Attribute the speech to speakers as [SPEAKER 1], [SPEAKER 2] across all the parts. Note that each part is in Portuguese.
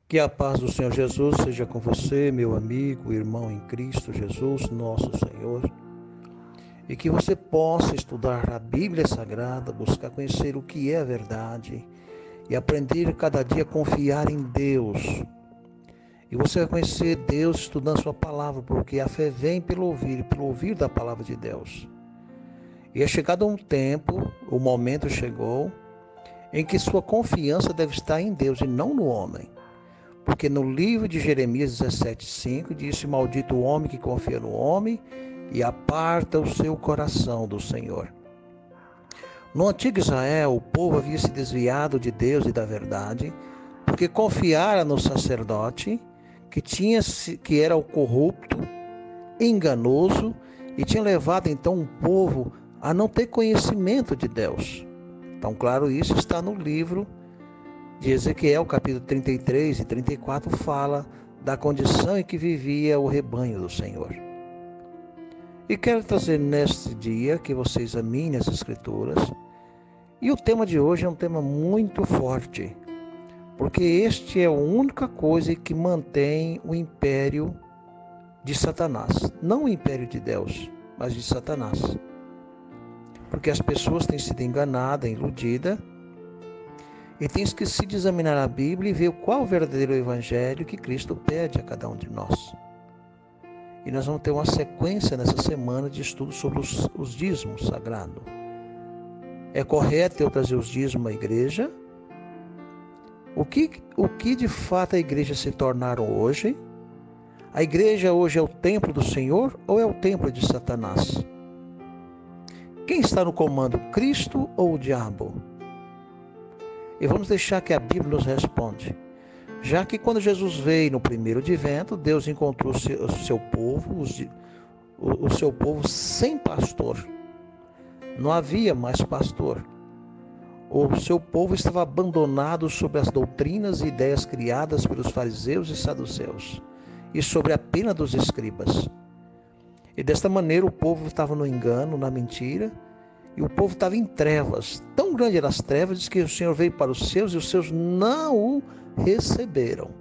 [SPEAKER 1] Que a paz do Senhor Jesus seja com você, meu amigo, irmão em Cristo Jesus, nosso Senhor, e que você possa estudar a Bíblia Sagrada, buscar conhecer o que é a verdade e aprender cada dia a confiar em Deus. E você vai conhecer Deus estudando sua palavra, porque a fé vem pelo ouvir da palavra de Deus. E é chegado um tempo, o momento chegou, em que sua confiança deve estar em Deus e não no homem. Porque no livro de Jeremias 17,5 disse: Maldito o homem que confia no homem e aparta o seu coração do Senhor. No antigo Israel, o povo havia se desviado de Deus e da verdade, porque confiara no sacerdote, que era o corrupto, enganoso, e tinha levado então o povo a não ter conhecimento de Deus. Então, claro, isso está no livro de Ezequiel, capítulo 33 e 34, fala da condição em que vivia o rebanho do Senhor. E quero trazer neste dia que você examine as Escrituras. E o tema de hoje é um tema muito forte, porque este é a única coisa que mantém o império de Satanás. Não o império de Deus, mas de Satanás. Porque as pessoas têm sido enganadas, iludidas, e tem esquecido de examinar a Bíblia e ver qual o verdadeiro evangelho que Cristo pede a cada um de nós. E nós vamos ter uma sequência nessa semana de estudo sobre os dízimos sagrados. É correto eu trazer os dízimos à igreja? O que de fato a igreja se tornaram hoje? A igreja hoje é o templo do Senhor ou é o templo de Satanás? Quem está no comando, Cristo ou o diabo? E vamos deixar que a Bíblia nos responde. Já que quando Jesus veio no primeiro advento, Deus encontrou o seu povo, o seu povo sem pastor. Não havia mais pastor. O seu povo estava abandonado sobre as doutrinas e ideias criadas pelos fariseus e saduceus e sobre a pena dos escribas. E desta maneira o povo estava no engano, na mentira, e o povo estava em trevas. Tão grande eram as trevas que o Senhor veio para os seus e os seus não o receberam.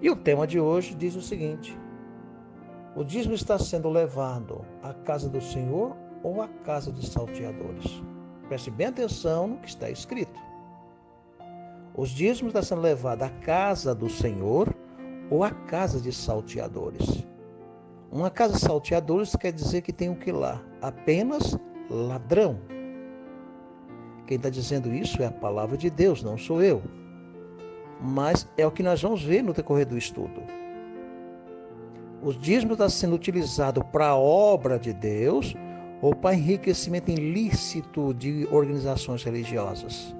[SPEAKER 1] E o tema de hoje diz o seguinte: o dízimo está sendo levado à casa do Senhor ou à casa de salteadores? Preste bem atenção no que está escrito. Os dízimos estão sendo levados à casa do Senhor ou à casa de salteadores? Uma casa de salteadores quer dizer que tem o que lá? Apenas ladrão. Quem está dizendo isso é a palavra de Deus, não sou eu. Mas é o que nós vamos ver no decorrer do estudo. Os dízimos estão sendo utilizados para a obra de Deus ou para enriquecimento ilícito de organizações religiosas.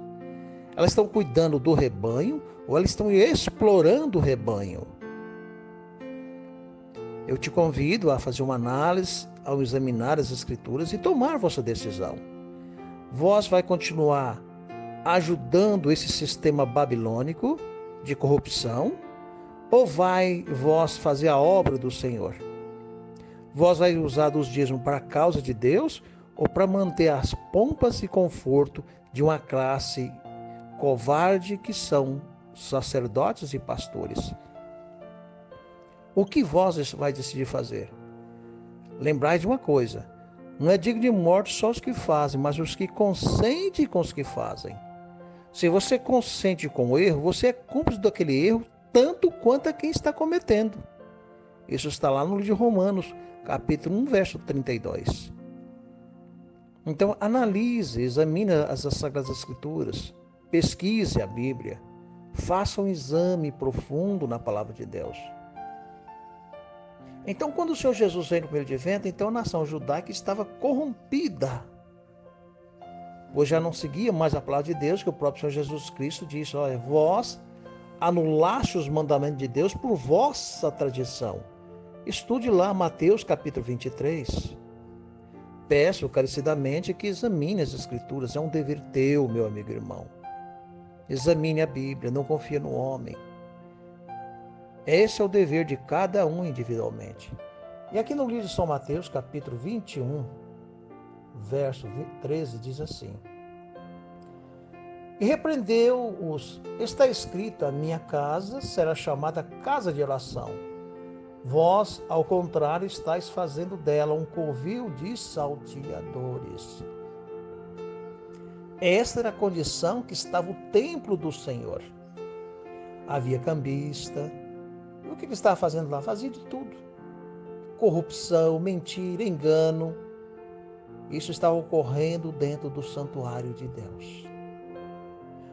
[SPEAKER 1] Elas estão cuidando do rebanho ou elas estão explorando o rebanho? Eu te convido a fazer uma análise, ao examinar as Escrituras e tomar vossa decisão. Vós vai continuar ajudando esse sistema babilônico de corrupção ou vai vós fazer a obra do Senhor? Vós vai usar dos dízimos para a causa de Deus ou para manter as pompas e conforto de uma classe covarde que são sacerdotes e pastores? O que vós vai decidir fazer? Lembrai de uma coisa: não é digno de morte só os que fazem, mas os que consentem com os que fazem. Se você consente com o erro, você é cúmplice daquele erro tanto quanto a quem está cometendo. Isso está lá no livro de Romanos, capítulo 1, verso 32. Então, analise, examine as Sagradas Escrituras, pesquise a Bíblia, faça um exame profundo na palavra de Deus. Então, quando o Senhor Jesus veio no primeiro advento, então a nação judaica estava corrompida, pois já não seguia mais a palavra de Deus, que o próprio Senhor Jesus Cristo disse: olha, vós anulaste os mandamentos de Deus por vossa tradição. Estude lá Mateus capítulo 23. Peço encarecidamente que examine as Escrituras, é um dever teu, meu amigo e irmão. Examine a Bíblia, não confie no homem. Esse é o dever de cada um individualmente. E aqui no livro de São Mateus, capítulo 21, verso 13, diz assim: E repreendeu-os. Está escrito: a minha casa será chamada casa de oração. Vós, ao contrário, estáis fazendo dela um covil de salteadores. Esta era a condição que estava o templo do Senhor. Havia cambista. E o que ele estava fazendo lá? Fazia de tudo. Corrupção, mentira, engano. Isso estava ocorrendo dentro do santuário de Deus.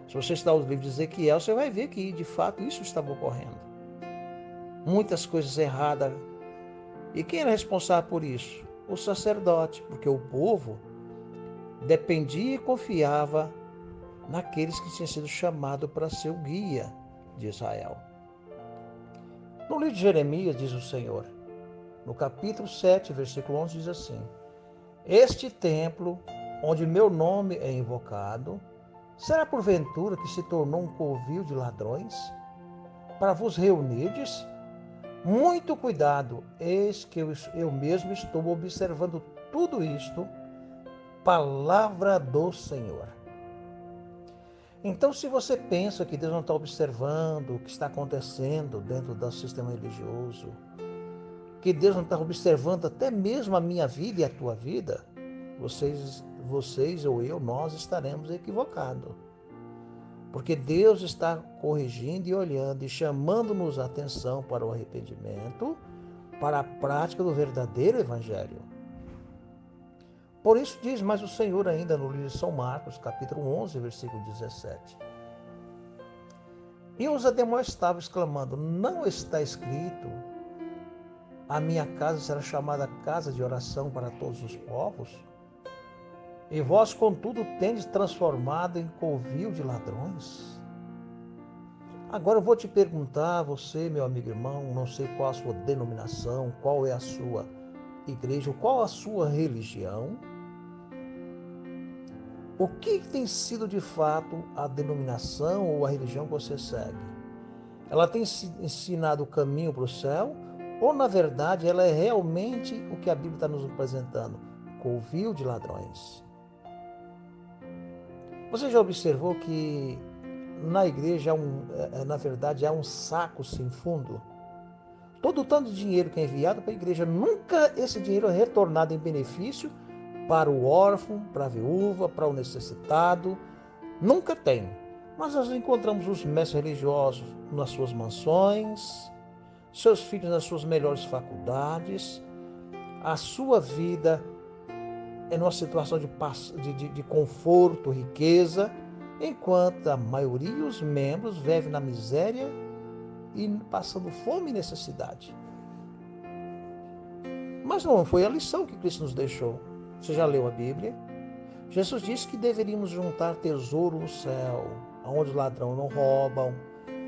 [SPEAKER 1] Se você estudar o livro de Ezequiel, você vai ver que, de fato, isso estava ocorrendo. Muitas coisas erradas. E quem era responsável por isso? O sacerdote, porque o povo dependia e confiava naqueles que tinham sido chamados para ser o guia de Israel. No livro de Jeremias, diz o Senhor, no capítulo 7, versículo 11, diz assim: este templo, onde meu nome é invocado, será porventura que se tornou um covil de ladrões? Para vos reunirdes? Muito cuidado, eis que eu mesmo estou observando tudo isto, palavra do Senhor. Então, se você pensa que Deus não está observando o que está acontecendo dentro do sistema religioso, que Deus não está observando até mesmo a minha vida e a tua vida, vocês ou eu, nós estaremos equivocados. Porque Deus está corrigindo e olhando e chamando-nos a atenção para o arrependimento, para a prática do verdadeiro evangelho. Por isso diz mais o Senhor ainda no livro de São Marcos, capítulo 11, versículo 17. E os admoestavam, exclamando: não está escrito: a minha casa será chamada casa de oração para todos os povos? E vós, contudo, tendes transformado em covil de ladrões? Agora eu vou te perguntar, você, meu amigo irmão, não sei qual a sua denominação, qual é a sua igreja, qual a sua religião. O que tem sido de fato a denominação ou a religião que você segue? Ela tem ensinado o caminho para o céu? Ou, na verdade, ela é realmente o que a Bíblia está nos apresentando? Covil de ladrões. Você já observou que na igreja, na verdade, há um saco sem fundo? Todo o tanto de dinheiro que é enviado para a igreja, nunca esse dinheiro é retornado em benefício para o órfão, para a viúva, para o necessitado. Nunca tem. Mas nós encontramos os mestres religiosos nas suas mansões, seus filhos nas suas melhores faculdades, a sua vida é numa situação de conforto, riqueza, enquanto a maioria e os membros vivem na miséria e passando fome e necessidade. Mas não foi a lição que Cristo nos deixou. Você já leu a Bíblia? Jesus disse que deveríamos juntar tesouro no céu, onde o ladrão não roubam,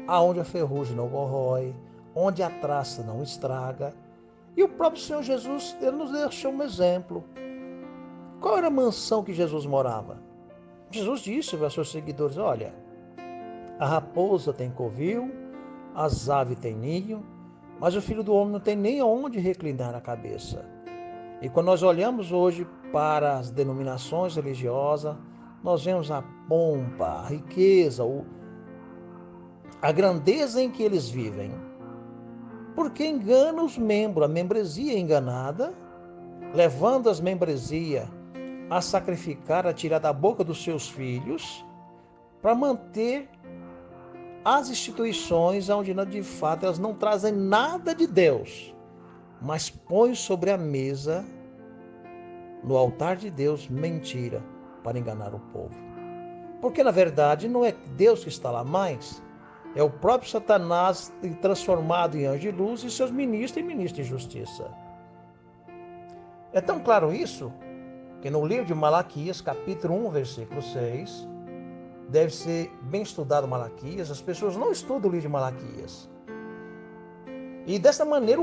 [SPEAKER 1] aonde a ferrugem não corrói, onde a traça não estraga. E o próprio Senhor Jesus, ele nos deixou um exemplo. Qual era a mansão que Jesus morava? Jesus disse para seus seguidores: olha, a raposa tem covil, as aves têm ninho, mas o Filho do Homem não tem nem onde reclinar a cabeça. E quando nós olhamos hoje para as denominações religiosas, nós vemos a pompa, a riqueza, a grandeza em que eles vivem. Porque engana os membros, a membresia é enganada, levando as membresias a sacrificar, a tirar da boca dos seus filhos, para manter as instituições onde de fato elas não trazem nada de Deus, mas põem sobre a mesa, no altar de Deus, mentira para enganar o povo. Porque na verdade não é Deus que está lá mais, é o próprio Satanás transformado em anjo de luz e seus ministros em ministros de justiça. É tão claro isso que no livro de Malaquias, capítulo 1, versículo 6, deve ser bem estudado Malaquias. As pessoas não estudam o livro de Malaquias. E dessa maneira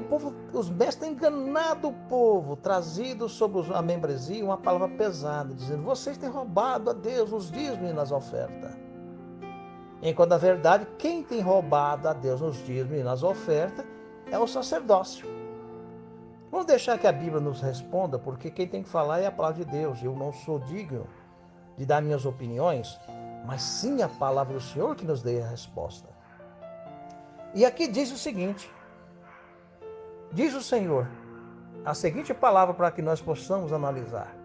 [SPEAKER 1] os mestres têm enganado o povo, trazido sobre a membresia uma palavra pesada, dizendo: vocês têm roubado a Deus nos dízimos e nas ofertas. Enquanto na verdade quem tem roubado a Deus nos dízimos e nas ofertas é o sacerdócio. Vamos deixar que a Bíblia nos responda, porque quem tem que falar é a palavra de Deus. Eu não sou digno de dar minhas opiniões, mas sim a palavra do Senhor que nos dê a resposta. E aqui diz o seguinte: diz o Senhor, a seguinte palavra para que nós possamos analisar.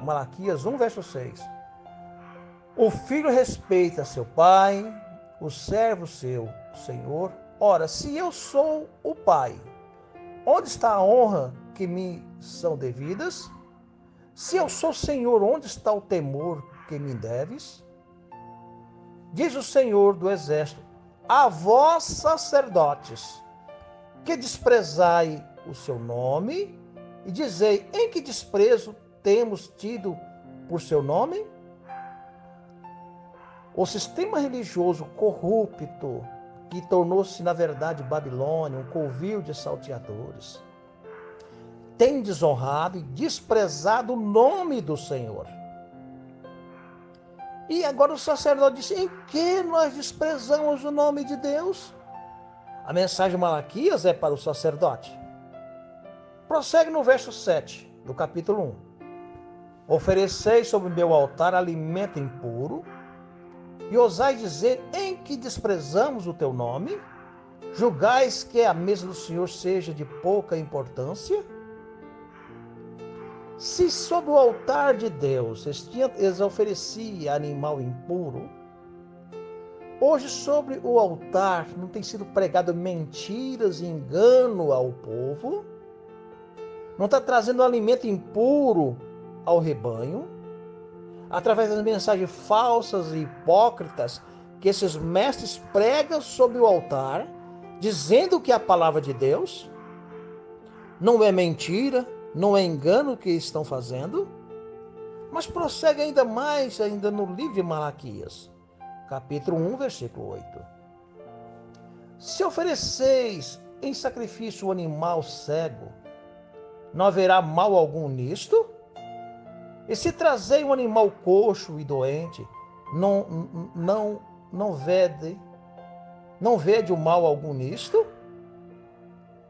[SPEAKER 1] Malaquias 1, verso 6. O filho respeita seu pai, o servo seu senhor. Ora, se eu sou o pai, onde está a honra que me são devidas? Se eu sou senhor, onde está o temor que me deves? Diz o Senhor do exército: a vós, sacerdotes, que desprezai o seu nome, e dizei: em que desprezo temos tido por seu nome? O sistema religioso corrupto, que tornou-se, na verdade, Babilônia, um covil de salteadores, tem desonrado e desprezado o nome do Senhor. E agora o sacerdote disse: em que nós desprezamos o nome de Deus? A mensagem de Malaquias é para o sacerdote. Prossegue no verso 7 do capítulo 1. Ofereceis sobre meu altar alimento impuro, e ousai dizer: em que desprezamos o teu nome? Julgais que a mesa do Senhor seja de pouca importância? Se sobre o altar de Deus eles ofereciam animal impuro, hoje sobre o altar não tem sido pregado mentiras e engano ao povo? Não está trazendo alimento impuro ao rebanho? Através das mensagens falsas e hipócritas que esses mestres pregam sobre o altar, dizendo que é a palavra de Deus, não é mentira, não é engano o que estão fazendo? Mas prossegue ainda mais, ainda no livro de Malaquias, capítulo 1, versículo 8. Se ofereceis em sacrifício o animal cego, não haverá mal algum nisto? E se trazei um animal coxo e doente, não vede o mal algum nisto?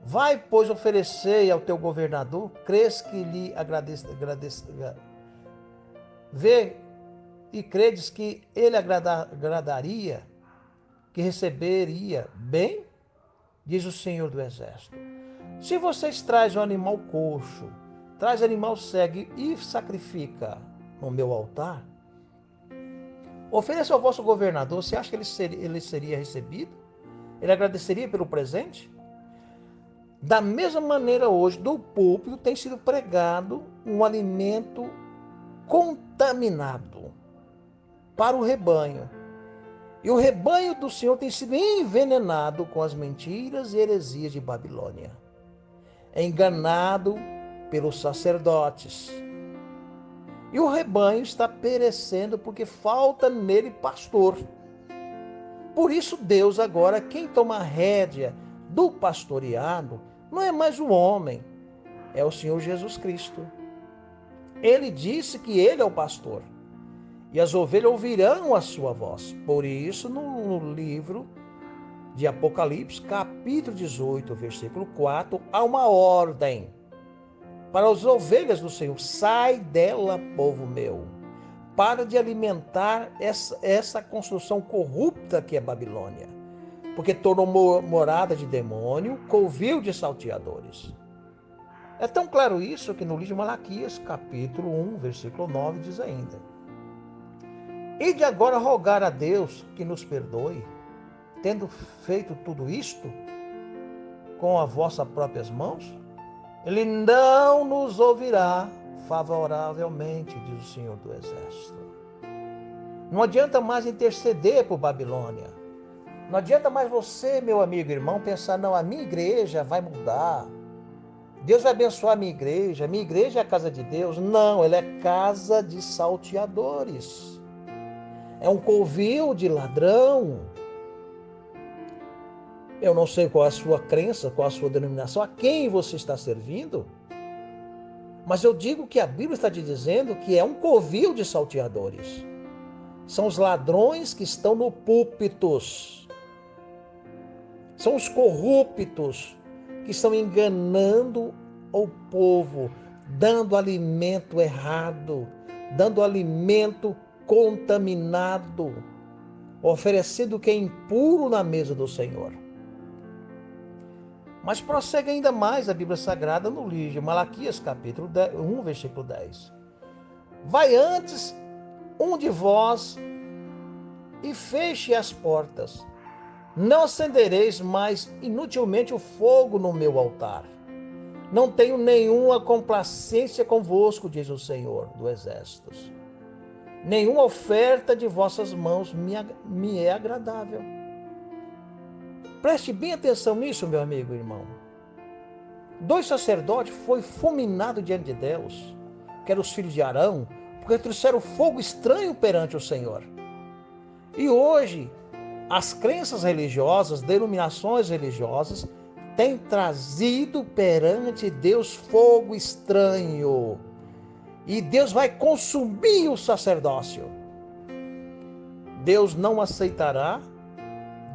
[SPEAKER 1] Vai, pois, oferecer ao teu governador, crês que lhe vê e credes que ele agradaria, que receberia bem? Diz o Senhor do Exército. Se vocês trazem um animal coxo, traz animal cego e sacrifica no meu altar, ofereça ao vosso governador. Você acha que ele seria recebido? Ele agradeceria pelo presente? Da mesma maneira, hoje, do púlpito tem sido pregado um alimento contaminado para o rebanho. E o rebanho do Senhor tem sido envenenado com as mentiras e heresias de Babilônia. É enganado pelos sacerdotes. E o rebanho está perecendo porque falta nele pastor. Por isso Deus agora, quem toma a rédea do pastoreado, não é mais o homem, é o Senhor Jesus Cristo. Ele disse que ele é o pastor. E as ovelhas ouvirão a sua voz. Por isso, no livro de Apocalipse, capítulo 18, versículo 4, há uma ordem para as ovelhas do Senhor: sai dela, povo meu. Para de alimentar essa construção corrupta que é Babilônia, porque tornou morada de demônio, covil de salteadores. É tão claro isso que no livro de Malaquias, capítulo 1, versículo 9, diz ainda: e de agora rogar a Deus que nos perdoe, tendo feito tudo isto com as vossas próprias mãos? Ele não nos ouvirá favoravelmente, diz o Senhor do Exército. Não adianta mais interceder por Babilônia. Não adianta mais você, meu amigo e irmão, pensar: não, a minha igreja vai mudar. Deus vai abençoar a minha igreja é a casa de Deus. Não, ela é casa de salteadores. É um covil de ladrão. Eu não sei qual é a sua crença, qual é a sua denominação, a quem você está servindo, mas eu digo que a Bíblia está te dizendo que é um covil de salteadores. São os ladrões que estão no púlpitos. São os corruptos que estão enganando o povo, dando alimento errado, dando alimento contaminado, oferecido o que é impuro na mesa do Senhor. Mas prossegue ainda mais a Bíblia Sagrada no livro de Malaquias, capítulo 1, versículo 10. Vai antes um de vós e feche as portas. Não acendereis mais inutilmente o fogo no meu altar. Não tenho nenhuma complacência convosco, diz o Senhor dos Exércitos. Nenhuma oferta de vossas mãos me é agradável. Preste bem atenção nisso, meu amigo e irmão. 2 sacerdotes foram fulminados diante de Deus, que eram os filhos de Arão, porque trouxeram fogo estranho perante o Senhor. E hoje, as crenças religiosas, denominações religiosas, têm trazido perante Deus fogo estranho. E Deus vai consumir o sacerdócio. Deus não aceitará,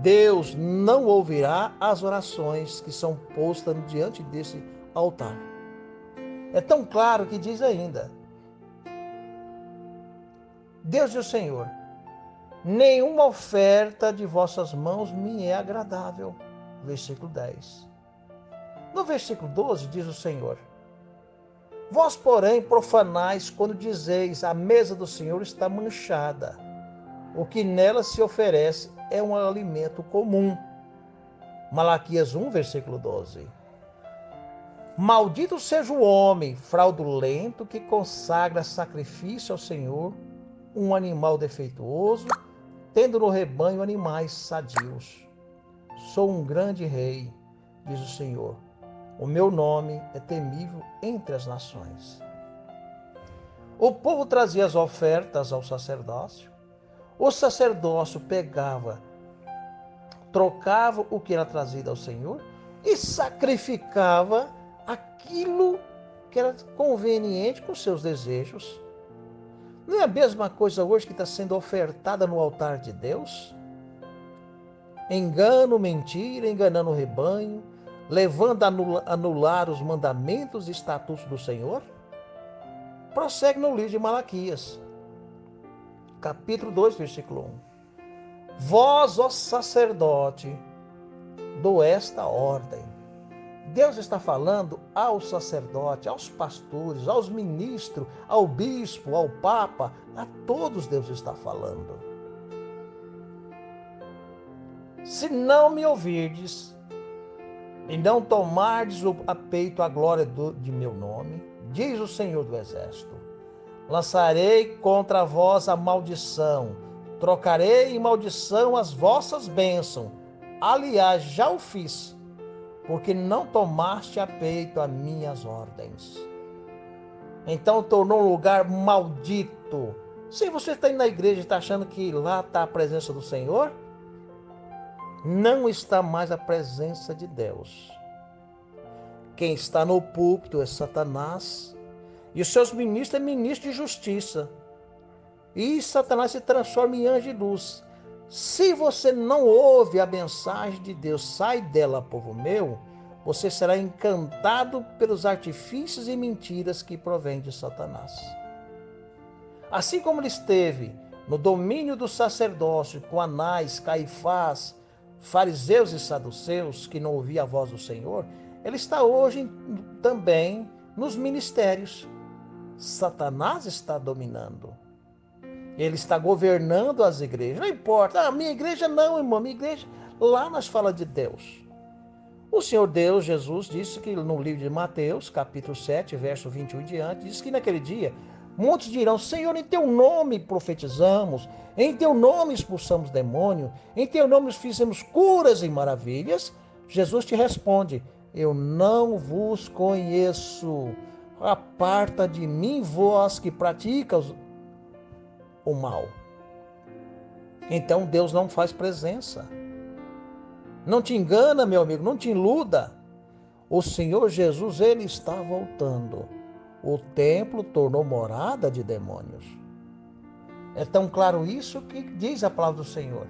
[SPEAKER 1] Deus não ouvirá as orações que são postas diante desse altar. É tão claro que diz ainda: Deus e o Senhor, nenhuma oferta de vossas mãos me é agradável. Versículo 10. No versículo 12 diz o Senhor: vós, porém, profanais quando dizeis a mesa do Senhor está manchada. O que nela se oferece é um alimento comum. Malaquias 1, versículo 12. Maldito seja o homem fraudulento que consagra sacrifício ao Senhor um animal defeituoso, tendo no rebanho animais sadios. Sou um grande rei, diz o Senhor. O meu nome é temível entre as nações. O povo trazia as ofertas ao sacerdócio. O sacerdócio pegava, trocava o que era trazido ao Senhor e sacrificava aquilo que era conveniente com seus desejos. Não é a mesma coisa hoje que está sendo ofertada no altar de Deus? Engano, mentira, enganando o rebanho, levando a anular os mandamentos e estatutos do Senhor? Prossegue no livro de Malaquias, capítulo 2, versículo 1. Vós, ó sacerdote, dou esta ordem. Deus está falando ao sacerdote, aos pastores, aos ministros, ao bispo, ao papa, a todos Deus está falando. Se não me ouvirdes e não tomardes a peito a glória de meu nome, diz o Senhor do Exército, lançarei contra vós a maldição, trocarei em maldição as vossas bênçãos. Aliás, já o fiz, porque não tomaste a peito as minhas ordens. Então tornou um lugar maldito. Se você está indo na igreja e está achando que lá está a presença do Senhor, não está mais a presença de Deus. Quem está no púlpito é Satanás, e os seus ministros é ministro de justiça. E Satanás se transforma em anjo de luz. Se você não ouve a mensagem de Deus, sai dela, povo meu, você será encantado pelos artifícios e mentiras que provêm de Satanás. Assim como ele esteve no domínio do sacerdócio com Anás, Caifás, fariseus e saduceus, que não ouviam a voz do Senhor, ele está hoje também nos ministérios. Satanás está dominando. Ele está governando as igrejas. Não importa, a minha igreja não, irmão, minha igreja, lá nós falamos de Deus. O Senhor Deus, Jesus, disse que no livro de Mateus, capítulo 7, verso 21 em diante, diz que naquele dia, muitos dirão, Senhor, em teu nome profetizamos, em teu nome expulsamos demônio, em teu nome fizemos curas e maravilhas. Jesus te responde, eu não vos conheço, aparta de mim vós que praticam o mal. Então Deus não faz presença. Não te engana, meu amigo, não te iluda. O Senhor Jesus, ele está voltando. O templo tornou morada de demônios. É tão claro isso que diz a palavra do Senhor.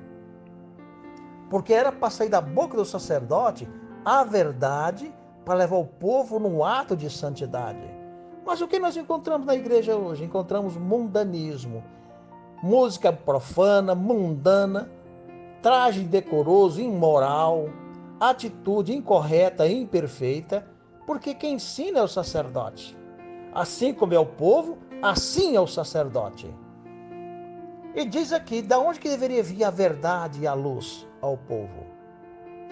[SPEAKER 1] Porque era para sair da boca do sacerdote a verdade para levar o povo num ato de santidade. Mas o que nós encontramos na igreja hoje? Encontramos mundanismo. música profana, mundana, traje indecoroso, imoral, atitude incorreta e imperfeita, porque quem ensina é o sacerdote. Assim como é o povo, assim é o sacerdote. E diz aqui, da onde que deveria vir a verdade e a luz ao povo?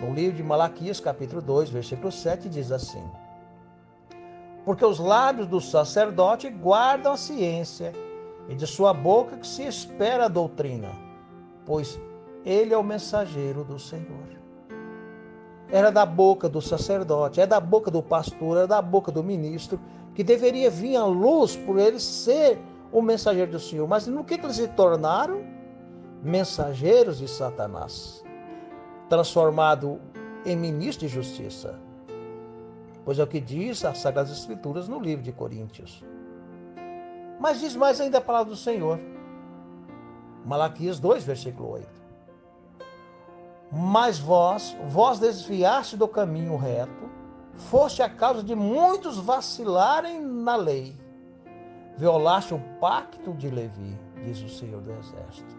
[SPEAKER 1] No livro de Malaquias, capítulo 2, versículo 7, diz assim: porque os lábios do sacerdote guardam a ciência, e de sua boca que se espera a doutrina, pois ele é o mensageiro do Senhor. Era da boca do sacerdote, é da boca do pastor, é da boca do ministro, que deveria vir a luz por ele ser o mensageiro do Senhor. Mas no que eles se tornaram? Mensageiros de Satanás, transformado em ministro de justiça. Pois é o que diz as Sagradas Escrituras no livro de Coríntios. Mas diz mais ainda a palavra do Senhor. Malaquias 2, versículo 8. Mas vós desviaste do caminho reto, foste a causa de muitos vacilarem na lei. Violaste o pacto de Levi, diz o Senhor do Exército.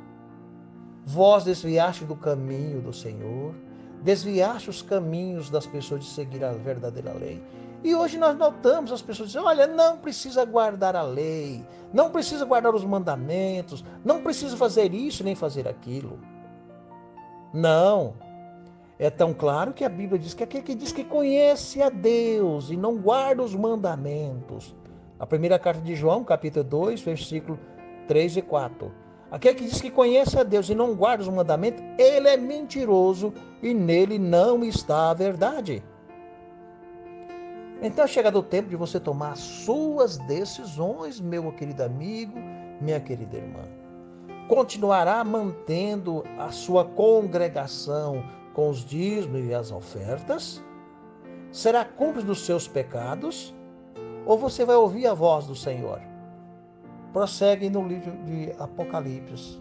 [SPEAKER 1] Vós desviaste do caminho do Senhor, desviaste os caminhos das pessoas de seguir a verdadeira lei. E hoje nós notamos as pessoas dizendo, olha, não precisa guardar a lei, não precisa guardar os mandamentos, não precisa fazer isso nem fazer aquilo. Não, é tão claro que a Bíblia diz que aquele que diz que conhece a Deus e não guarda os mandamentos. A primeira carta de João, capítulo 2, versículo 3 e 4. Aquele que diz que conhece a Deus e não guarda os mandamentos, ele é mentiroso e nele não está a verdade. Então é chegado o tempo de você tomar suas decisões, meu querido amigo, minha querida irmã. Continuará mantendo a sua congregação com os dízimos e as ofertas? Será cúmplice dos seus pecados? Ou você vai ouvir a voz do Senhor? Prossegue no livro de Apocalipse,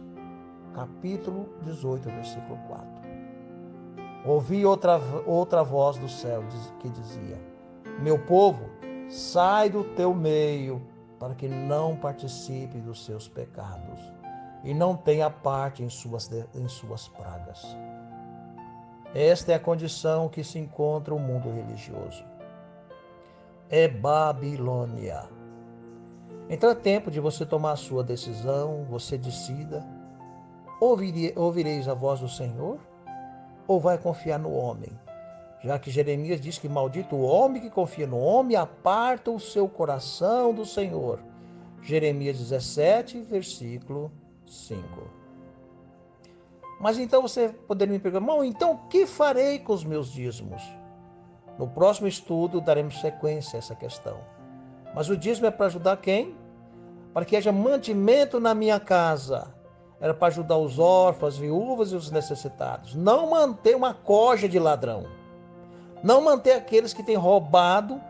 [SPEAKER 1] capítulo 18, versículo 4. Ouvi outra voz do céu que dizia: meu povo, sai do teu meio, para que não participe dos seus pecados e não tenha parte em suas pragas. Esta é a condição que se encontra o mundo religioso. É Babilônia. Então é tempo de você tomar a sua decisão, você decida. Ouvireis a voz do Senhor ou vai confiar no homem? Já que Jeremias diz que maldito o homem que confia no homem, aparta o seu coração do Senhor. Jeremias 17, versículo 5. Mas então você poderia me perguntar, irmão, então o que farei com os meus dízimos? No próximo estudo daremos sequência a essa questão. Mas o dízimo é para ajudar quem? Para que haja mantimento na minha casa. Era para ajudar os órfãos, as viúvas e os necessitados. Não manter uma coja de ladrão. Não manter aqueles que têm roubado,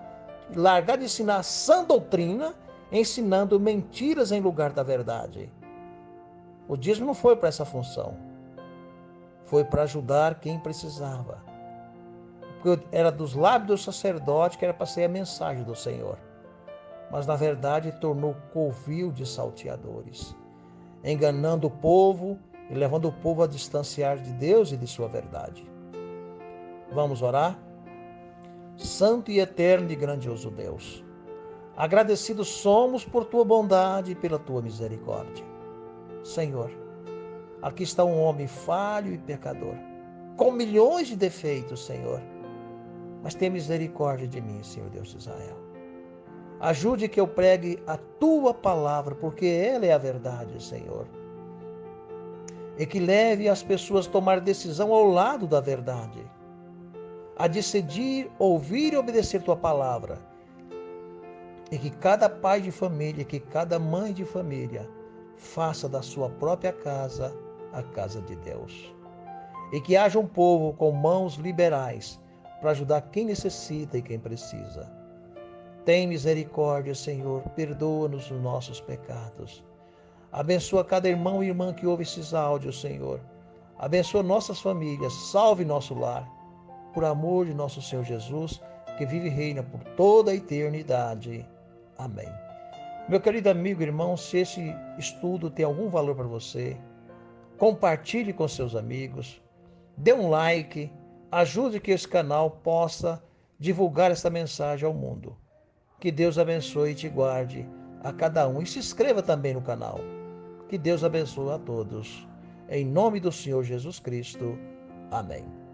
[SPEAKER 1] largar de ensinar sã doutrina, ensinando mentiras em lugar da verdade. O dízimo não foi para essa função. Foi para ajudar quem precisava. Porque era dos lábios do sacerdote que era para ser a mensagem do Senhor. Mas na verdade tornou covil de salteadores, enganando o povo e levando o povo a distanciar de Deus e de sua verdade. Vamos orar? Santo e eterno e grandioso Deus, agradecidos somos por tua bondade e pela tua misericórdia. Senhor, aqui está um homem falho e pecador, com milhões de defeitos, Senhor, mas tenha misericórdia de mim, Senhor Deus de Israel. Ajude que eu pregue a tua palavra, porque ela é a verdade, Senhor. E que leve as pessoas a tomar decisão ao lado da verdade, a decidir, ouvir e obedecer tua palavra. E que cada pai de família, que cada mãe de família faça da sua própria casa a casa de Deus. E que haja um povo com mãos liberais para ajudar quem necessita e quem precisa. Tem misericórdia, Senhor, perdoa-nos os nossos pecados. Abençoa cada irmão e irmã que ouve esses áudios, Senhor. Abençoa nossas famílias, salve nosso lar. Por amor de nosso Senhor Jesus, que vive e reina por toda a eternidade. Amém. Meu querido amigo, irmão, se esse estudo tem algum valor para você, compartilhe com seus amigos, dê um like, ajude que esse canal possa divulgar essa mensagem ao mundo. Que Deus abençoe e te guarde a cada um. E se inscreva também no canal. Que Deus abençoe a todos. Em nome do Senhor Jesus Cristo. Amém.